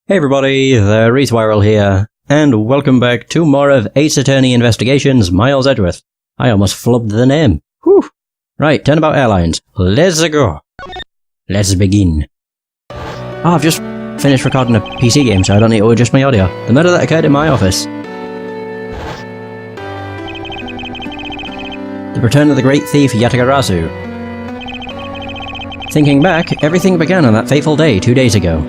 Hey everybody, the Reeswirl here, and welcome back to more of Ace Attorney Investigations, Miles Edgeworth. I almost flubbed the name. Whew. Right, Turnabout Airlines. Let's go. Let's begin. Oh, I've just finished recording a PC game, so I don't need to adjust my audio. The murder that occurred in my office. The return of the great thief Yatagarasu. Thinking back, everything began on that fateful day 2 days ago.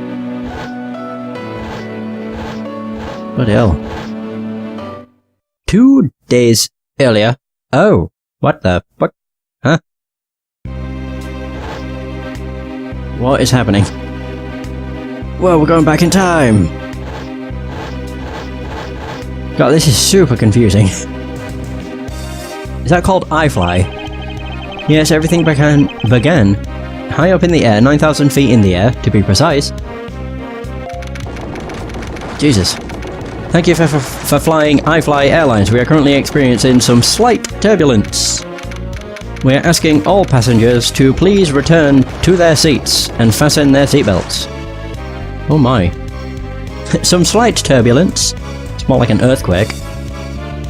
Bloody hell. 2 days earlier. Oh, what the fuck? Huh? What is happening? Well, we're going back in time! God, this is super confusing. Is that called iFly? Yes, everything began high up in the air, 9,000 feet in the air, to be precise. Jesus. Thank you for flying iFly Airlines. We are currently experiencing some slight turbulence. We are asking all passengers to please return to their seats and fasten their seatbelts. Oh my. Some slight turbulence. It's more like an earthquake.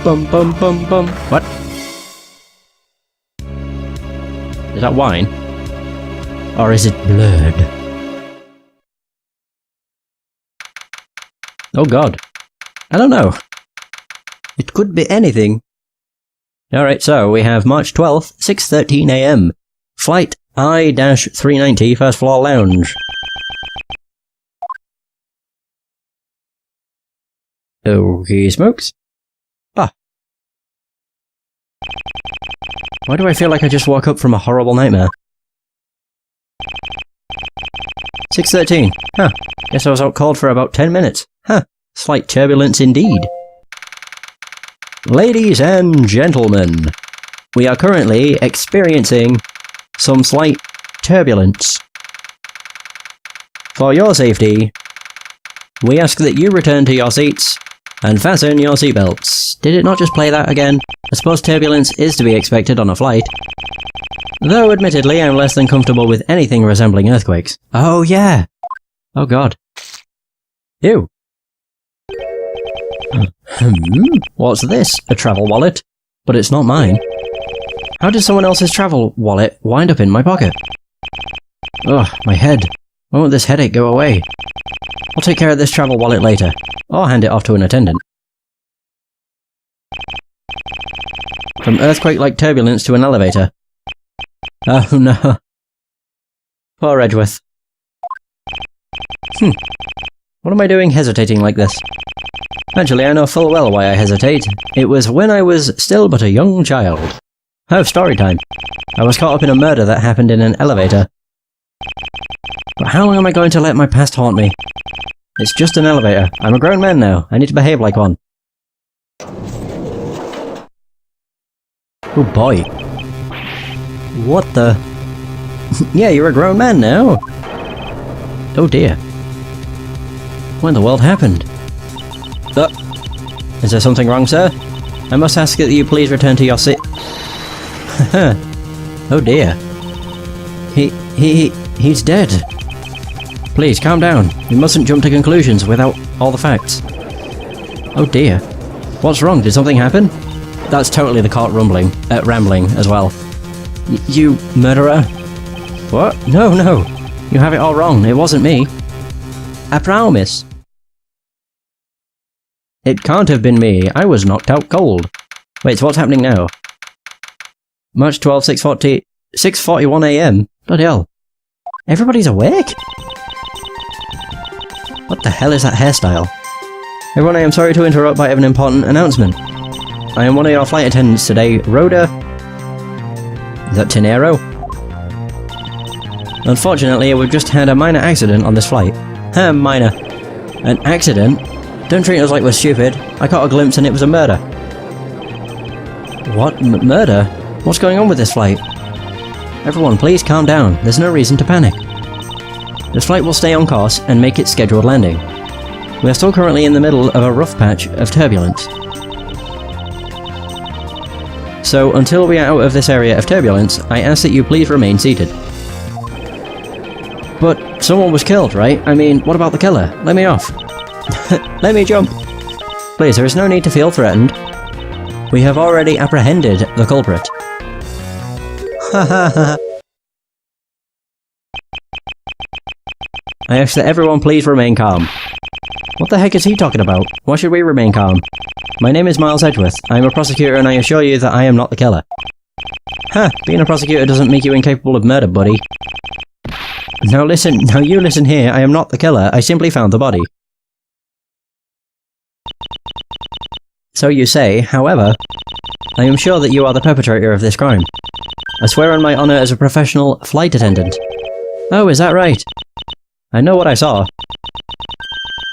Bum bum bum bum. What? Is that wine? Or is it blood? Oh god. I don't know. It could be anything. Alright, so we have March 12th, 6:13 AM. Flight I-390, first floor lounge. Okay, smokes. Ah. Why do I feel like I just woke up from a horrible nightmare? 6:13. Huh. Guess I was out cold for about 10 minutes. Huh. Slight turbulence indeed. Ladies and gentlemen, we are currently experiencing some slight turbulence. For your safety, we ask that you return to your seats and fasten your seatbelts. Did it not just play that again? I suppose turbulence is to be expected on a flight. Though admittedly I'm less than comfortable with anything resembling earthquakes. Oh yeah! Oh god. Ew. What's this? A travel wallet? But it's not mine. How did someone else's travel wallet wind up in my pocket? Ugh, my head. Why won't this headache go away? I'll take care of this travel wallet later. Or hand it off to an attendant. From earthquake-like turbulence to an elevator. Oh no. Poor Edgeworth. What am I doing hesitating like this? Actually, I know full well why I hesitate. It was when I was still but a young child. Oh, story time. I was caught up in a murder that happened in an elevator. But how long am I going to let my past haunt me? It's just an elevator. I'm a grown man now. I need to behave like one. Oh boy. What the? Yeah, you're a grown man now. Oh dear. What in the world happened? Is there something wrong, sir? I must ask that you please return to your seat. Oh dear. He's dead. Please, calm down. You mustn't jump to conclusions without all the facts. Oh dear. What's wrong? Did something happen? That's totally the court rambling as well. You murderer? What? No. You have it all wrong. It wasn't me. I promise. It can't have been me. I was knocked out cold. Wait, so what's happening now? March 12, 6:41 AM. Bloody hell. Everybody's awake? What the hell is that hairstyle? Everyone, I am sorry to interrupt, but I have an important announcement. I am one of your flight attendants today, Rhoda... Is that Tenero? Unfortunately, we've just had a minor accident on this flight. Minor. An accident? Don't treat us like we're stupid. I caught a glimpse and it was a murder. What? Murder? What's going on with this flight? Everyone, please calm down. There's no reason to panic. This flight will stay on course and make its scheduled landing. We are still currently in the middle of a rough patch of turbulence. So, until we are out of this area of turbulence, I ask that you please remain seated. But Someone was killed, right? I mean, what about the killer? Let me off. Let me jump. Please, there is no need to feel threatened. We have already apprehended the culprit. Ha ha ha. I ask that everyone please remain calm. What the heck is he talking about? Why should we remain calm? My name is Miles Edgeworth. I am a prosecutor and I assure you that I am not the killer. Ha! Being a prosecutor doesn't make you incapable of murder, buddy. Now you listen here. I am not the killer. I simply found the body. So you say, however, I am sure that you are the perpetrator of this crime. I swear on my honor as a professional flight attendant. Oh, is that right? I know what I saw.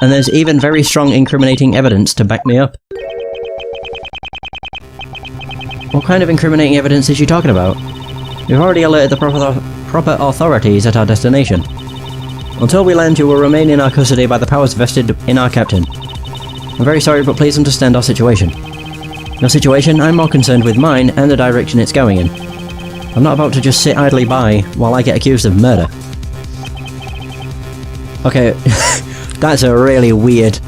And there's even very strong incriminating evidence to back me up. What kind of incriminating evidence is she talking about? We've already alerted the proper authorities at our destination. Until we land, you will remain in our custody by the powers vested in our captain. I'm very sorry, but please understand our situation. Your situation? I'm more concerned with mine and the direction it's going in. I'm not about to just sit idly by while I get accused of murder. Okay, that's a really weird...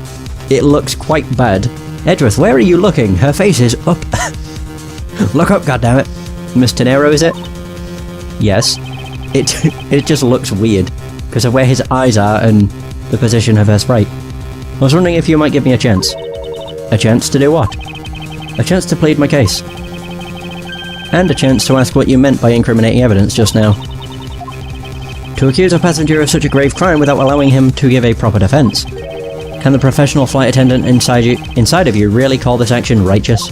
It looks quite bad. Edgeworth, where are you looking? Her face is up. Look up, goddammit. Miss Tenero, is it? Yes. It just looks weird, because of where his eyes are and the position of her sprite. I was wondering if you might give me a chance. A chance to do what? A chance to plead my case. And a chance to ask what you meant by incriminating evidence just now. To accuse a passenger of such a grave crime without allowing him to give a proper defense. Can the professional flight attendant inside of you really call this action righteous?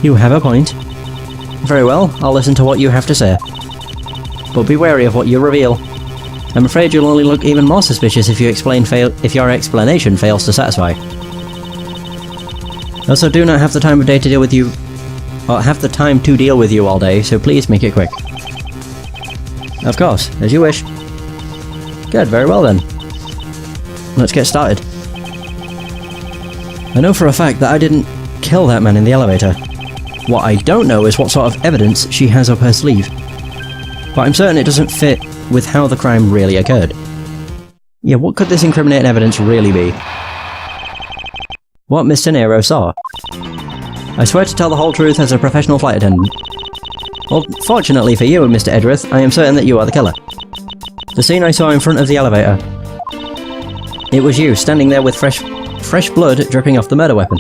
You have a point. Very well, I'll listen to what you have to say. But be wary of what you reveal. I'm afraid you'll only look even more suspicious if your explanation fails to satisfy. I also do not have the time of day to deal with you, or have the time to deal with you all day, so please make it quick. Of course, as you wish. Good, very well then. Let's get started. I know for a fact that I didn't kill that man in the elevator. What I don't know is what sort of evidence she has up her sleeve. But I'm certain it doesn't fit with how the crime really occurred. Yeah, what could this incriminating evidence really be? What Miss Tenero saw. I swear to tell the whole truth as a professional flight attendant. Well, fortunately for you, Mr. Edgeworth, I am certain that you are the killer. The scene I saw in front of the elevator. It was you, standing there with fresh blood dripping off the murder weapon.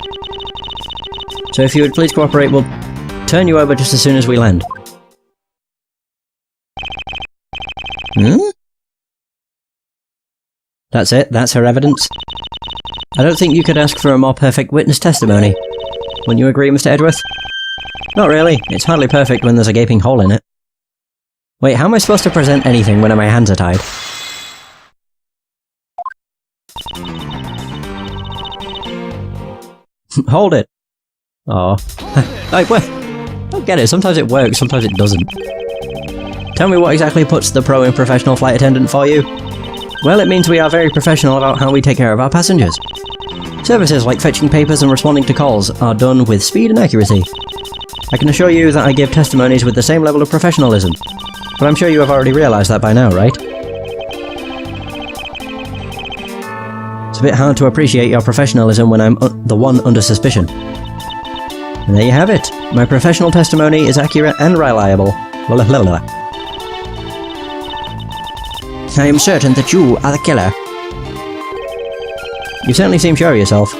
So if you would please cooperate, we'll turn you over just as soon as we land. That's it? That's her evidence? I don't think you could ask for a more perfect witness testimony. Wouldn't you agree, Mr. Edgeworth? Not really. It's hardly perfect when there's a gaping hole in it. Wait, how am I supposed to present anything when my hands are tied? Hold it! Oh. Like, what? I don't get it. Sometimes it works, sometimes it doesn't. Tell me what exactly puts the pro in professional flight attendant for you? Well, it means we are very professional about how we take care of our passengers. Services like fetching papers and responding to calls are done with speed and accuracy. I can assure you that I give testimonies with the same level of professionalism. But I'm sure you have already realised that by now, right? It's a bit hard to appreciate your professionalism when I'm the one under suspicion. And there you have it. My professional testimony is accurate and reliable. I am certain that you are the killer. You certainly seem sure of yourself.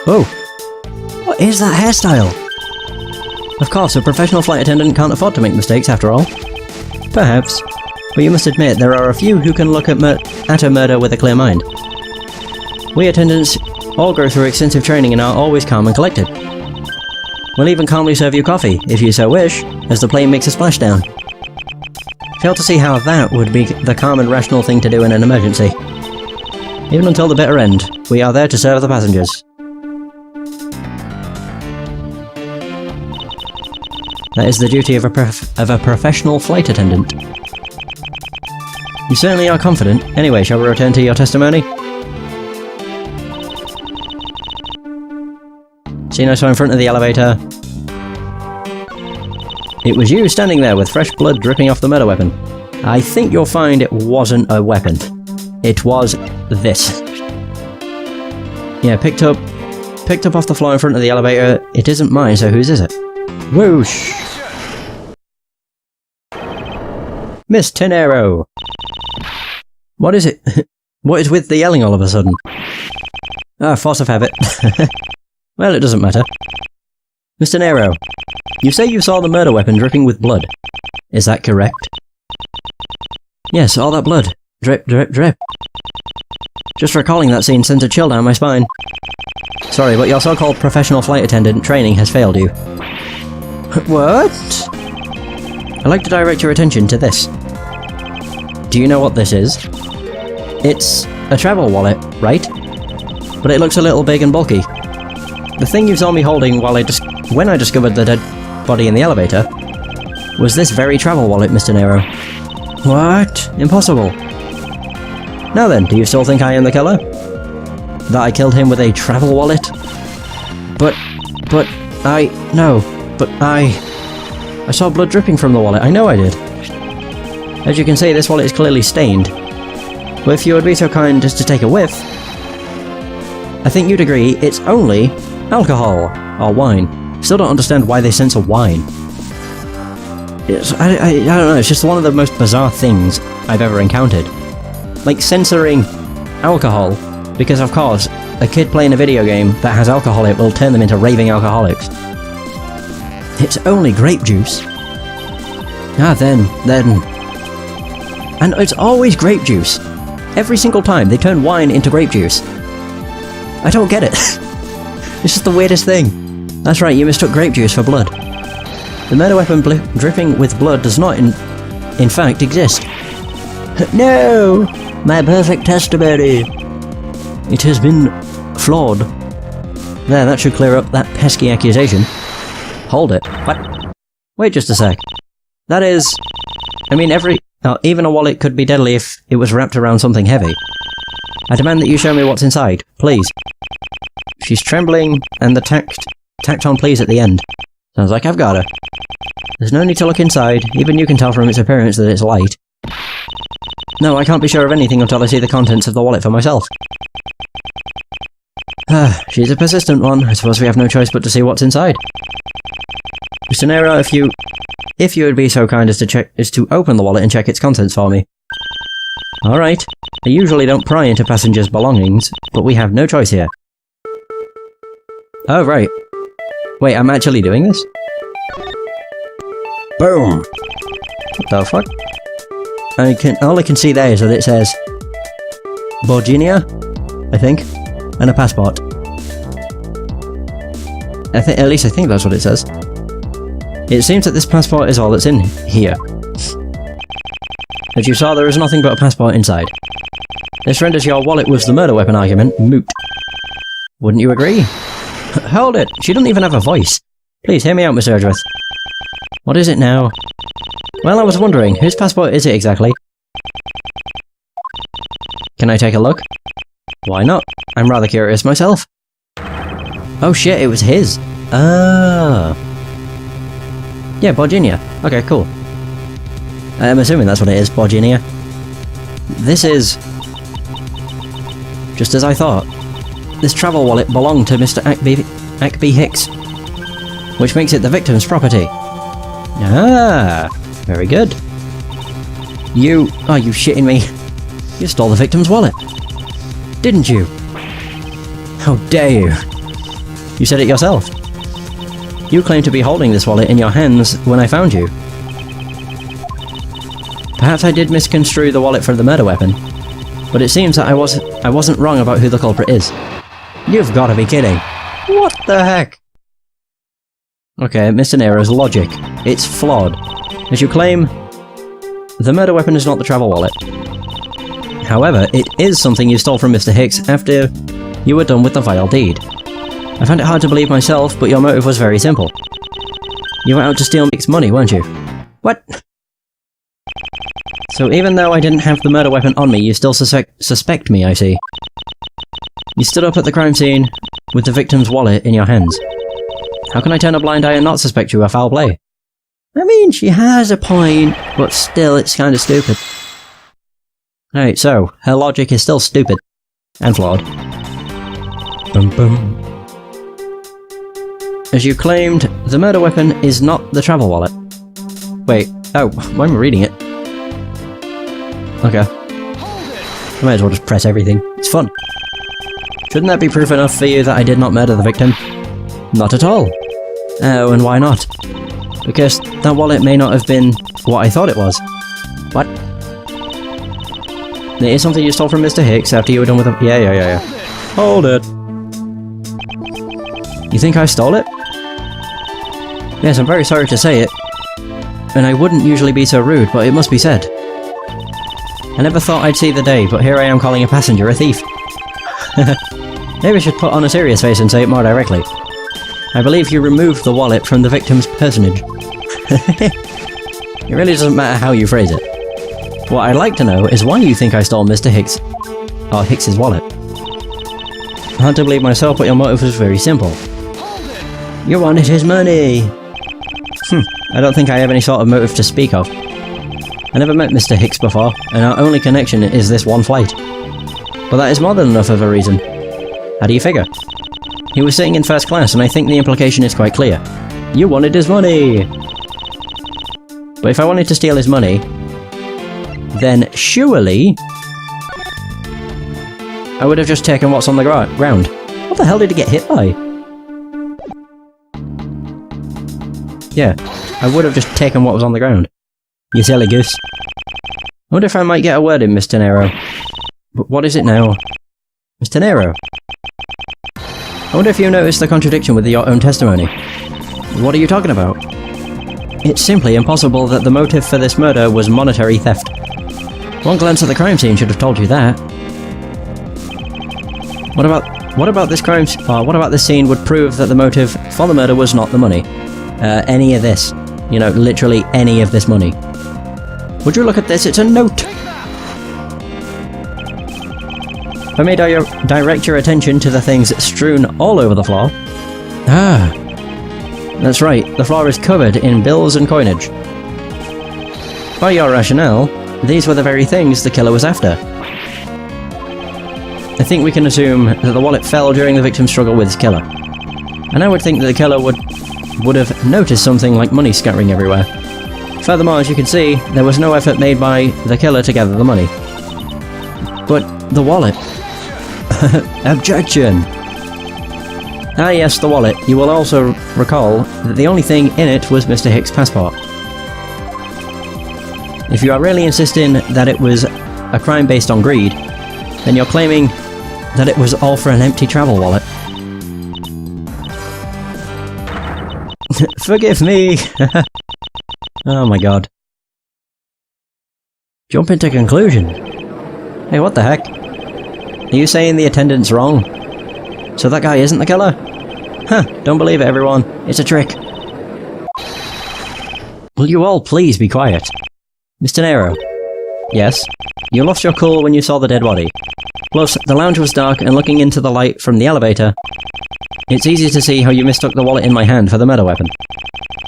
Oh! What is that hairstyle? Of course, a professional flight attendant can't afford to make mistakes after all. Perhaps. But you must admit, there are a few who can look at a murder with a clear mind. We attendants all go through extensive training and are always calm and collected. We'll even calmly serve you coffee, if you so wish, as the plane makes a splashdown. Fail to see how that would be the calm and rational thing to do in an emergency. Even until the bitter end, we are there to serve the passengers. That is the duty of a professional flight attendant. You certainly are confident. Anyway, shall we return to your testimony? Scene I saw in front of the elevator. It was you standing there with fresh blood dripping off the murder weapon. I think you'll find it wasn't a weapon. It was this. Yeah, picked up off the floor in front of the elevator. It isn't mine, so whose is it? Whoosh! Miss Tenero! What is it? What is with the yelling all of a sudden? Ah, force of habit. Well, it doesn't matter. Mr. Nero, you say you saw the murder weapon dripping with blood. Is that correct? Yes, all that blood. Drip, drip, drip. Just recalling that scene sent a chill down my spine. Sorry, but your so-called professional flight attendant training has failed you. What? I'd like to direct your attention to this. Do you know what this is? It's a travel wallet, right? But it looks a little big and bulky. The thing you saw me holding when I discovered the dead body in the elevator was this very travel wallet, Mr. Nero. What? Impossible. Now then, do you still think I am the killer? That I killed him with a travel wallet? I saw blood dripping from the wallet, I know I did. As you can see, this wallet is clearly stained. But if you would be so kind as to take a whiff, I think you'd agree it's only alcohol, or wine. Still don't understand why they censor wine. I don't know, it's just one of the most bizarre things I've ever encountered. Like censoring alcohol, because of course, a kid playing a video game that has alcohol in it will turn them into raving alcoholics. It's only grape juice. Ah, then. And it's always grape juice. Every single time they turn wine into grape juice. I don't get it. It's just the weirdest thing. That's right, you mistook grape juice for blood. The murder weapon dripping with blood does not, in fact, exist. No! My perfect testimony! It has been flawed. There, that should clear up that pesky accusation. Hold it. What? Wait just a sec. That is... I mean, even a wallet could be deadly if it was wrapped around something heavy. I demand that you show me what's inside, please. She's trembling, and the tacked on please at the end. Sounds like I've got her. There's no need to look inside, even you can tell from its appearance that it's light. No, I can't be sure of anything until I see the contents of the wallet for myself. She's a persistent one. I suppose we have no choice but to see what's inside. Mr. Nero, if you would be so kind as to open the wallet and check its contents for me. Alright. I usually don't pry into passengers' belongings, but we have no choice here. Oh, right. Wait, I'm actually doing this? Boom! What the fuck? All I can see there is that it says Virginia, I think, and a passport. At least I think that's what it says. It seems that this passport is all that's in here. As you saw, there is nothing but a passport inside. This renders your wallet with the murder weapon argument moot. Wouldn't you agree? Hold it! She doesn't even have a voice. Please, hear me out, Miss Edgeworth. What is it now? Well, I was wondering, whose passport is it exactly? Can I take a look? Why not? I'm rather curious myself. Oh shit, it was his. Ah. Yeah, Virginia. Okay, cool. I'm assuming that's what it is, Virginia. This is... just as I thought. This travel wallet belonged to Mr. Ackby Hicks, which makes it the victim's property. Ah, very good. Are you shitting me? You stole the victim's wallet. Didn't you? How dare you? You said it yourself. You claimed to be holding this wallet in your hands when I found you. Perhaps I did misconstrue the wallet for the murder weapon, but it seems that I wasn't wrong about who the culprit is. You've got to be kidding. What the heck? Okay, Mr. Nero's logic. It's flawed. As you claim, the murder weapon is not the travel wallet. However, it is something you stole from Mr. Hicks after you were done with the vile deed. I found it hard to believe myself, but your motive was very simple. You were out to steal Mick's money, weren't you? What? So even though I didn't have the murder weapon on me, you still suspect me, I see. You stood up at the crime scene with the victim's wallet in your hands. How can I turn a blind eye and not suspect you of foul play? I mean, she has a point, but still, it's kind of stupid. Alright, so, her logic is still stupid. And flawed. Bum bum. As you claimed, the murder weapon is not the travel wallet. Wait, oh, why am I reading it? Okay. I might as well just press everything. It's fun. Shouldn't that be proof enough for you that I did not murder the victim? Not at all. Oh, and why not? Because that wallet may not have been what I thought it was. What? It is something you stole from Mr. Hicks after you were done with the— Yeah. Hold it. You think I stole it? Yes, I'm very sorry to say it. And I wouldn't usually be so rude, but it must be said. I never thought I'd see the day, but here I am calling a passenger a thief. Maybe I should put on a serious face and say it more directly. I believe you removed the wallet from the victim's personage. It really doesn't matter how you phrase it. What I'd like to know is why you think I stole Mr. Hicks— or Hicks's wallet. Hard to believe myself, but your motive was very simple. You wanted his money! I don't think I have any sort of motive to speak of. I never met Mr. Hicks before, and our only connection is this one flight. But that is more than enough of a reason. How do you figure? He was sitting in first class, and I think the implication is quite clear. You wanted his money! But if I wanted to steal his money, then surely I would have just taken what's on the ground. What the hell did he get hit by? Yeah, I would have just taken what was on the ground. You silly goose. I wonder if I might get a word in, Mr. Nero. But what is it now? Mr. Nero? I wonder if you noticed the contradiction with your own testimony. What are you talking about? It's simply impossible that the motive for this murder was monetary theft. One glance at the crime scene should have told you that. What about this crime? What about this scene would prove that the motive for the murder was not the money? Any of this. You know, literally any of this money. Would you look at this? It's a note! If I may direct your attention to the things strewn all over the floor. Ah. That's right, the floor is covered in bills and coinage. By your rationale, these were the very things the killer was after. I think we can assume that the wallet fell during the victim's struggle with his killer. And I would think that the killer would have noticed something like money scattering everywhere. Furthermore, as you can see, there was no effort made by the killer to gather the money. But the wallet... Objection! Ah yes, the wallet. You will also recall that the only thing in it was Mr. Hicks' passport. If you are really insisting that it was a crime based on greed, then you're claiming that it was all for an empty travel wallet. Forgive me! Oh my god. Jump into conclusion. Hey, what the heck? Are you saying the attendant's wrong? So that guy isn't the killer? Huh, don't believe it, everyone. It's a trick. Will you all please be quiet? Mr. Nero? Yes? You lost your cool when you saw the dead body. Plus, the lounge was dark, and looking into the light from the elevator, it's easy to see how you mistook the wallet in my hand for the murder weapon.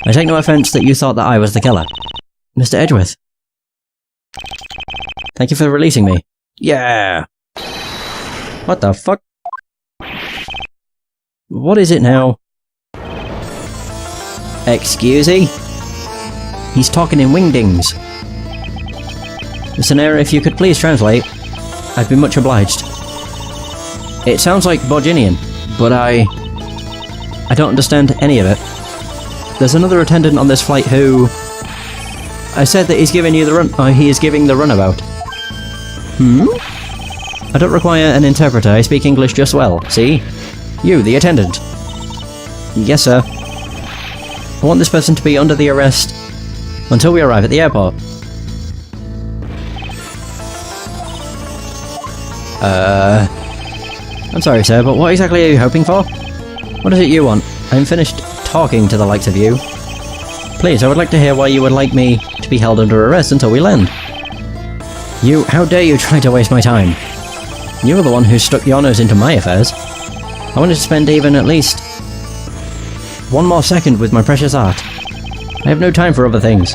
I take no offense that you thought that I was the killer. Mr. Edgeworth. Thank you for releasing me. Yeah! What the fuck? What is it now? Excusey? He's talking in wingdings. Mr. Nero, if you could please translate, I'd be much obliged. It sounds like Borginian, but I don't understand any of it. There's another attendant on this flight who... I said that he's giving you the run... he is giving the runabout. I don't require an interpreter, I speak English just well, see? You, the attendant. Yes, sir. I want this person to be under the arrest until we arrive at the airport. I'm sorry, sir, but what exactly are you hoping for? What is it you want? I'm finished talking to the likes of you. Please, I would like to hear why you would like me to be held under arrest until we land. You, how dare you try to waste my time? You're the one who stuck your nose into my affairs. I wanted to spend even at least one more second with my precious art. I have no time for other things.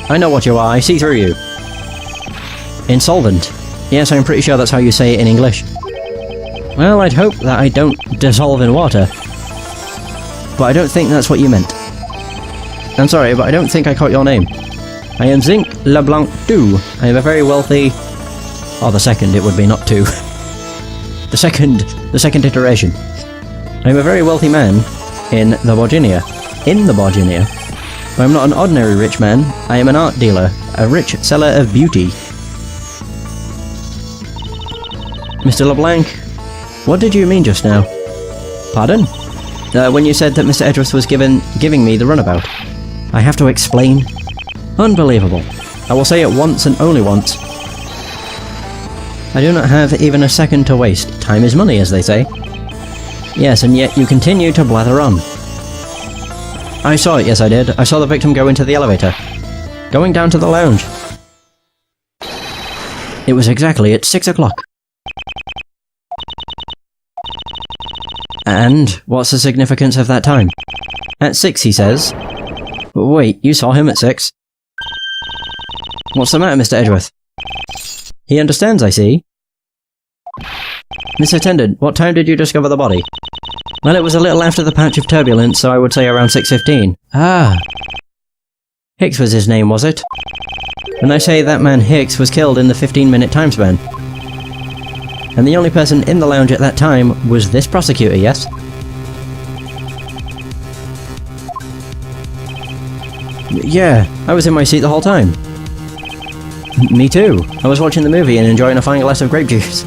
I know what you are, I see through you. Insolvent. Yes, I'm pretty sure that's how you say it in English. Well, I'd hope that I don't dissolve in water. But I don't think that's what you meant. I'm sorry, but I don't think I caught your name. I am Zinc LeBlanc II. I am a very wealthy... Oh, the second it would be, not two. The second iteration. I am a very wealthy man in the Borginia. In the Borginia. But I'm not an ordinary rich man. I am an art dealer. A rich seller of beauty. Mr. LeBlanc, what did you mean just now? Pardon? When you said that Mr. Edgeworth was giving me the runabout. I have to explain? Unbelievable. I will say it once and only once. I do not have even a second to waste. Time is money, as they say. Yes, and yet you continue to blather on. I saw it, yes I did. I saw the victim go into the elevator. Going down to the lounge. It was exactly at 6 o'clock. And what's the significance of that time? At 6, he says. Wait, you saw him at 6? What's the matter, Mr. Edgeworth? He understands, I see. Miss Attendant, what time did you discover the body? Well, it was a little after the patch of turbulence, so I would say around 6:15. Ah. Hicks was his name, was it? When I say that man Hicks was killed in the 15-minute time span. And the only person in the lounge at that time was this prosecutor, yes? Yeah, I was in my seat the whole time. Me too. I was watching the movie and enjoying a fine glass of grape juice.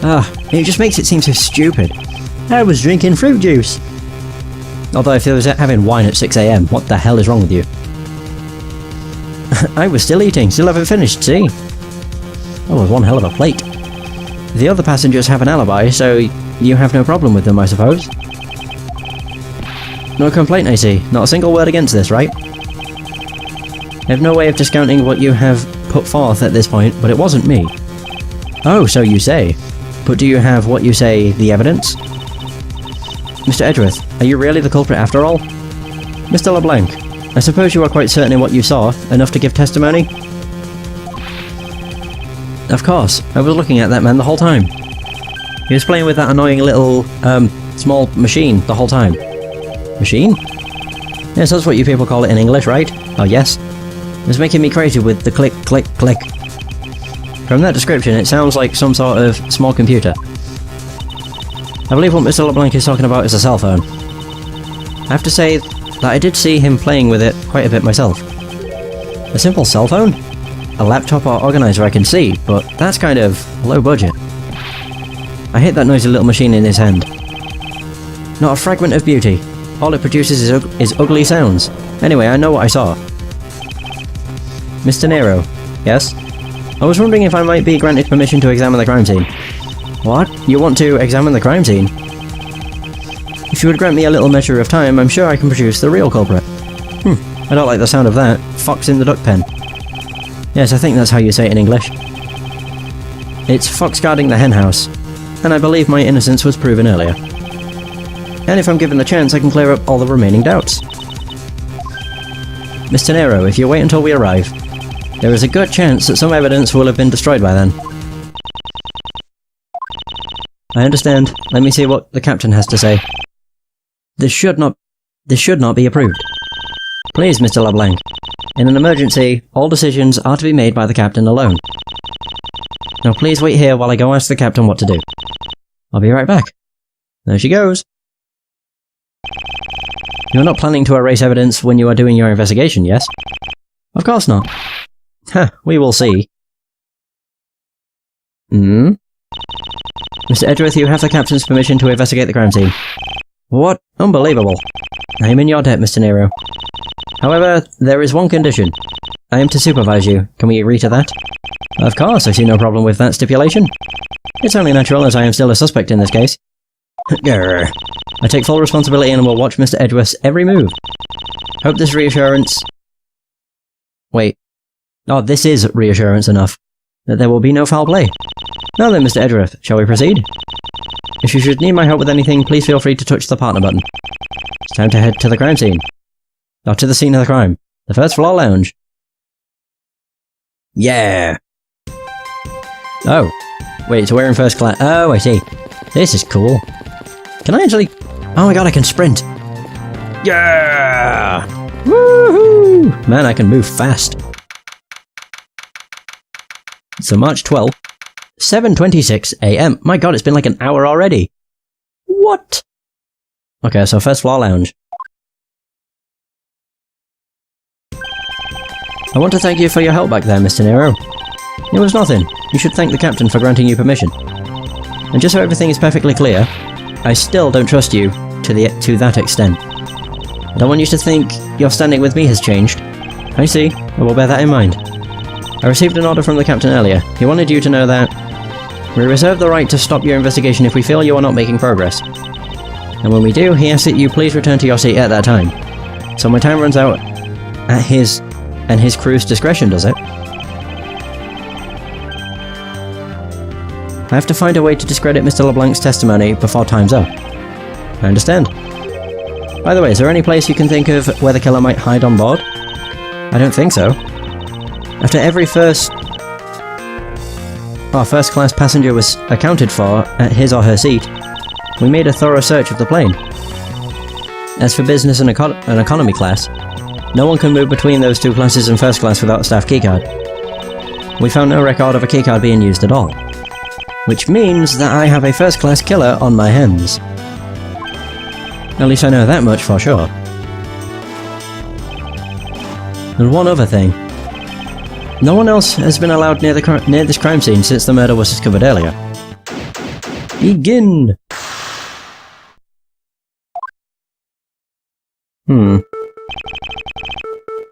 Ah, it just makes it seem so stupid. I was drinking fruit juice. Although if I was having wine at 6 AM, what the hell is wrong with you? I was still eating, still haven't finished, see? That was one hell of a plate. The other passengers have an alibi, so you have no problem with them, I suppose? No complaint, I see. Not a single word against this, right? I have no way of discounting what you have put forth at this point, but it wasn't me. Oh, so you say. But do you have what you say, the evidence? Mr. Edgeworth, are you really the culprit after all? Mr. LeBlanc, I suppose you are quite certain in what you saw, enough to give testimony? Of course, I was looking at that man the whole time. He was playing with that annoying little, small machine the whole time. Machine? Yes, that's what you people call it in English, right? Oh yes. It was making me crazy with the click, click, click. From that description, it sounds like some sort of small computer. I believe what Mr. LeBlanc is talking about is a cell phone. I have to say that I did see him playing with it quite a bit myself. A simple cell phone? A laptop or organizer I can see, but that's kind of low budget. I hate that noisy little machine in his hand. Not a fragment of beauty. All it produces is ugly sounds. Anyway, I know what I saw. Mr. Nero. Yes? I was wondering if I might be granted permission to examine the crime scene. What? You want to examine the crime scene? If you would grant me a little measure of time, I'm sure I can produce the real culprit. I don't like the sound of that. Fox in the duck pen. Yes, I think that's how you say it in English. It's fox guarding the hen house. And I believe my innocence was proven earlier. And if I'm given the chance, I can clear up all the remaining doubts. Mr. Nero, if you wait until we arrive, there is a good chance that some evidence will have been destroyed by then. I understand. Let me see what the captain has to say. This should not be approved. Please, Mr. LeBlanc. In an emergency, all decisions are to be made by the captain alone. Now please wait here while I go ask the captain what to do. I'll be right back. There she goes. You're not planning to erase evidence when you are doing your investigation, yes? Of course not. Ha, we will see. Mr. Edgeworth, you have the captain's permission to investigate the crime scene. What? Unbelievable. I am in your debt, Mr. Nero. However, there is one condition. I am to supervise you. Can we agree to that? Of course, I see no problem with that stipulation. It's only natural as I am still a suspect in this case. Grr. I take full responsibility and will watch Mr. Edgeworth's every move. Hope this reassurance... Wait. Oh, this is reassurance enough. That there will be no foul play. Now then, Mr. Edgeworth, shall we proceed? If you should need my help with anything, please feel free to touch the partner button. It's time to head to the crime scene. Or to the scene of the crime. The first floor lounge. Yeah! Oh. Wait, so we're in first class. Oh, I see. This is cool. Can I actually... Oh my god, I can sprint! Yeah! Woohoo! Man, I can move fast. So March 12th, 7:26 AM. My god, it's been like an hour already. What? Okay, so first floor lounge. I want to thank you for your help back there, Mr. Nero. It was nothing. You should thank the captain for granting you permission. And just so everything is perfectly clear, I still don't trust you to that extent. I don't want you to think your standing with me has changed. I see. I will bear that in mind. I received an order from the captain earlier. He wanted you to know that we reserve the right to stop your investigation if we feel you are not making progress. And when we do, he asks that you please return to your seat at that time. So my time runs out at his and his crew's discretion, does it? I have to find a way to discredit Mr. LeBlanc's testimony before time's up. I understand. By the way, is there any place you can think of where the killer might hide on board? I don't think so. After every first class passenger was accounted for at his or her seat, we made a thorough search of the plane. As for business and economy class, no one can move between those two classes in first class without a staff keycard. We found no record of a keycard being used at all. Which means that I have a first class killer on my hands. At least I know that much for sure. And one other thing. No one else has been allowed near this crime scene since the murder was discovered earlier. Begin!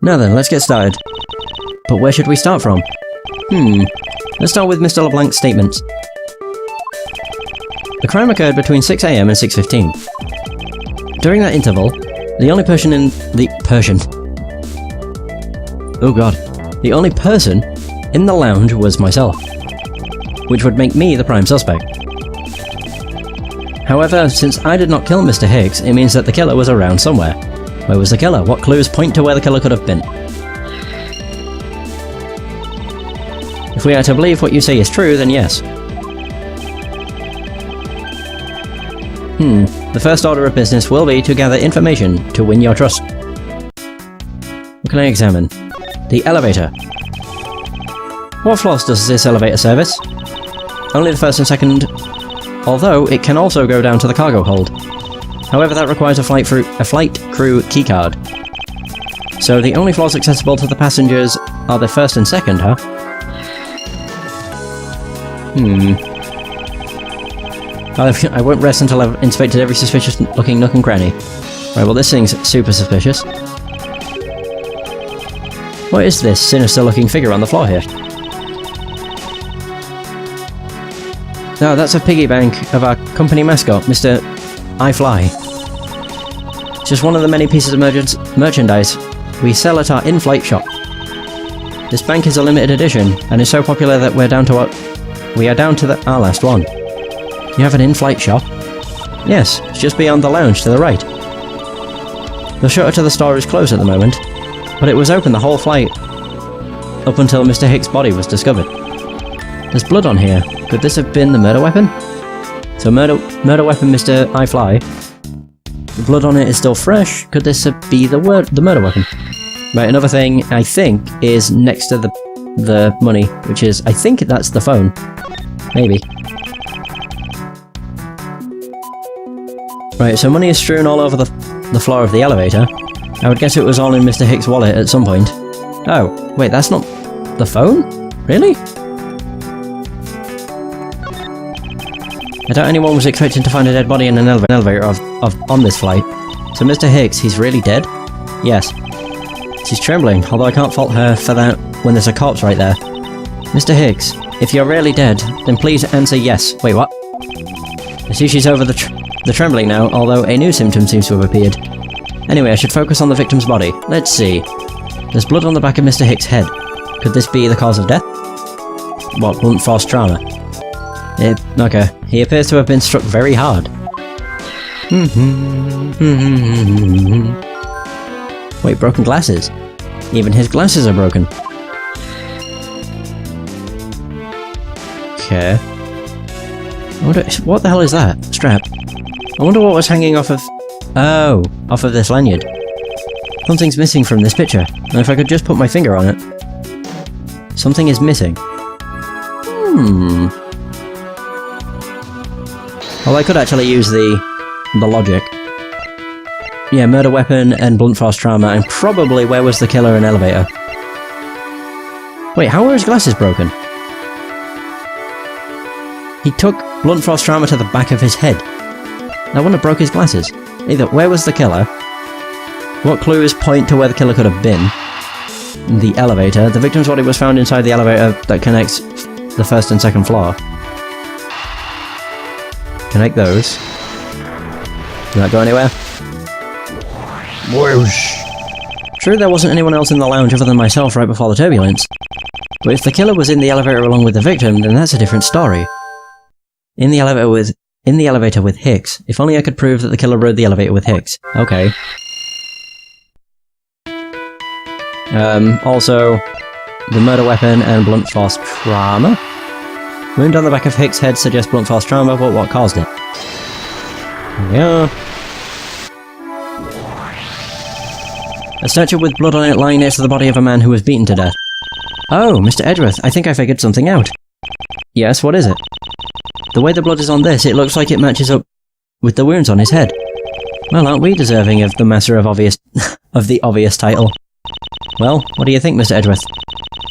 Now then, let's get started. But where should we start from? Let's start with Mr. LeBlanc's statements. The crime occurred between 6 AM and 6:15. During that interval, the only person in the... Oh god. The only person in the lounge was myself, which would make me the prime suspect. However, since I did not kill Mr. Hicks, it means that the killer was around somewhere. Where was the killer? What clues point to where the killer could have been? If we are to believe what you say is true, then yes. The first order of business will be to gather information to win your trust. What can I examine? The elevator. What floors does this elevator service? Only the first and second, although it can also go down to the cargo hold. However, that requires a flight crew keycard. So the only floors accessible to the passengers are the first and second, huh? I won't rest until I've inspected every suspicious-looking nook and cranny. Right, well this thing's super suspicious. What is this sinister-looking figure on the floor here? No, that's a piggy bank of our company mascot, Mr. I Fly. It's just one of the many pieces of merchandise we sell at our in-flight shop. This bank is a limited edition, and is so popular that we are down to our last one. You have an in-flight shop? Yes, it's just beyond the lounge to the right. The shutter to the store is closed at the moment, but it was open the whole flight, up until Mr. Hicks' body was discovered. There's blood on here. Could this have been the murder weapon? So murder weapon Mr. I Fly. The blood on it is still fresh. Could this be the murder weapon? Right, another thing I think is next to the money, which is, I think that's the phone. Maybe. Right, so money is strewn all over the floor of the elevator. I would guess it was all in Mr. Hicks' wallet at some point. Oh, wait, that's not the phone? Really? I doubt anyone was expecting to find a dead body in an elevator on this flight. So Mr. Hicks, he's really dead? Yes. She's trembling, although I can't fault her for that when there's a corpse right there. Mr. Hicks, if you're really dead, then please answer yes. Wait, what? I see she's over the trembling now, although a new symptom seems to have appeared. Anyway, I should focus on the victim's body. Let's see. There's blood on the back of Mr. Hicks' head. Could this be the cause of death? What, blunt force trauma? Okay. He appears to have been struck very hard. Wait, broken glasses? Even his glasses are broken. Okay. I wonder, what the hell is that? Strap. I wonder what was hanging off of... Oh, off of this lanyard. Something's missing from this picture. And if I could just put my finger on it. Something is missing. Well, I could actually use the logic. Yeah, murder weapon and blunt force trauma, and probably where was the killer in elevator? Wait, how were his glasses broken? He took blunt force trauma to the back of his head. That wouldn't have broke his glasses. Either, where was the killer? What clues point to where the killer could have been? The elevator. The victim's body was found inside the elevator that connects the first and second floor. Connect those. Did that go anywhere? Whoosh. True, there wasn't anyone else in the lounge other than myself right before the turbulence. But if the killer was in the elevator along with the victim, then that's a different story. In the elevator with Hicks. If only I could prove that the killer rode the elevator with Hicks. Okay. Also, the murder weapon and blunt force trauma. Wound on the back of Hicks' head suggests blunt force trauma, but what caused it? Yeah. A statue with blood on it lying next to the body of a man who was beaten to death. Oh, Mr. Edgeworth, I think I figured something out. Yes, what is it? The way the blood is on this, it looks like it matches up with the wounds on his head. Well, aren't we deserving of the Master of Obvious of the obvious title? Well, what do you think, Mr. Edgeworth?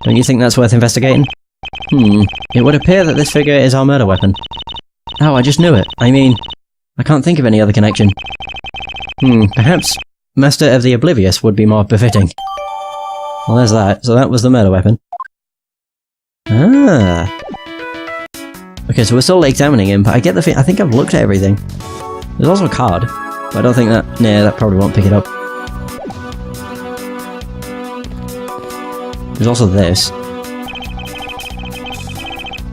Don't you think that's worth investigating? It would appear that this figure is our murder weapon. Oh, I just knew it. I mean, I can't think of any other connection. Perhaps Master of the Oblivious would be more befitting. Well, there's that. So that was the murder weapon. Ah. Okay, so we're still examining him, but I get the I think I've looked at everything. There's also a card, but I don't think that... Nah, that probably won't pick it up. There's also this.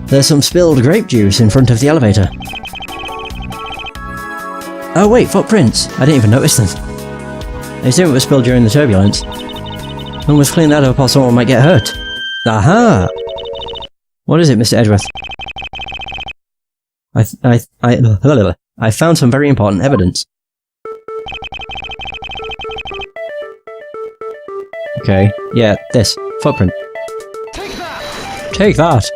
There's some spilled grape juice in front of the elevator. Oh wait, footprints! I didn't even notice them. I assume it was spilled during the turbulence. Someone must clean that up or someone might get hurt. Aha! What is it, Mr. Edgeworth? I found some very important evidence. Okay, yeah, this. Footprint. Take that! Take that!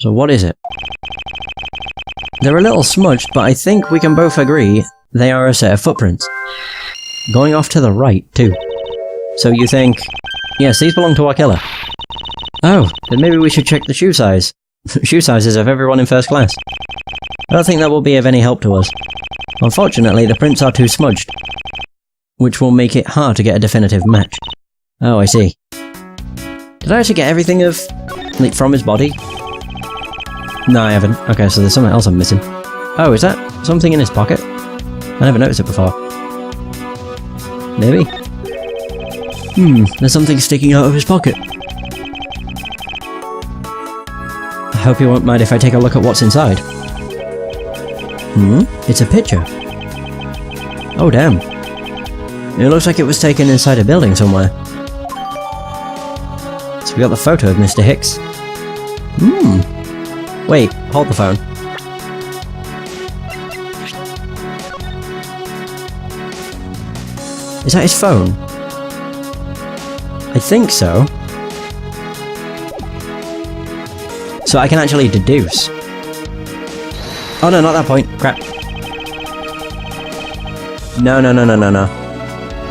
So what is it? They're a little smudged, but I think we can both agree they are a set of footprints. Going off to the right, too. So you think... Yes, these belong to our killer. Oh, then maybe we should check the shoe size. Shoe sizes of everyone in first class. I don't think that will be of any help to us. Unfortunately, the prints are too smudged, which will make it hard to get a definitive match. Oh, I see. Did I actually get everything of... like, from his body? No, I haven't. Okay, so there's something else I'm missing. Oh, is that something in his pocket? I never noticed it before. Maybe? There's something sticking out of his pocket. I hope you won't mind if I take a look at what's inside. It's a picture. Oh, damn. It looks like it was taken inside a building somewhere. So we got the photo of Mr. Hicks. Wait, hold the phone. Is that his phone? I think so. So I can actually deduce. Oh no, not that point. Crap. No.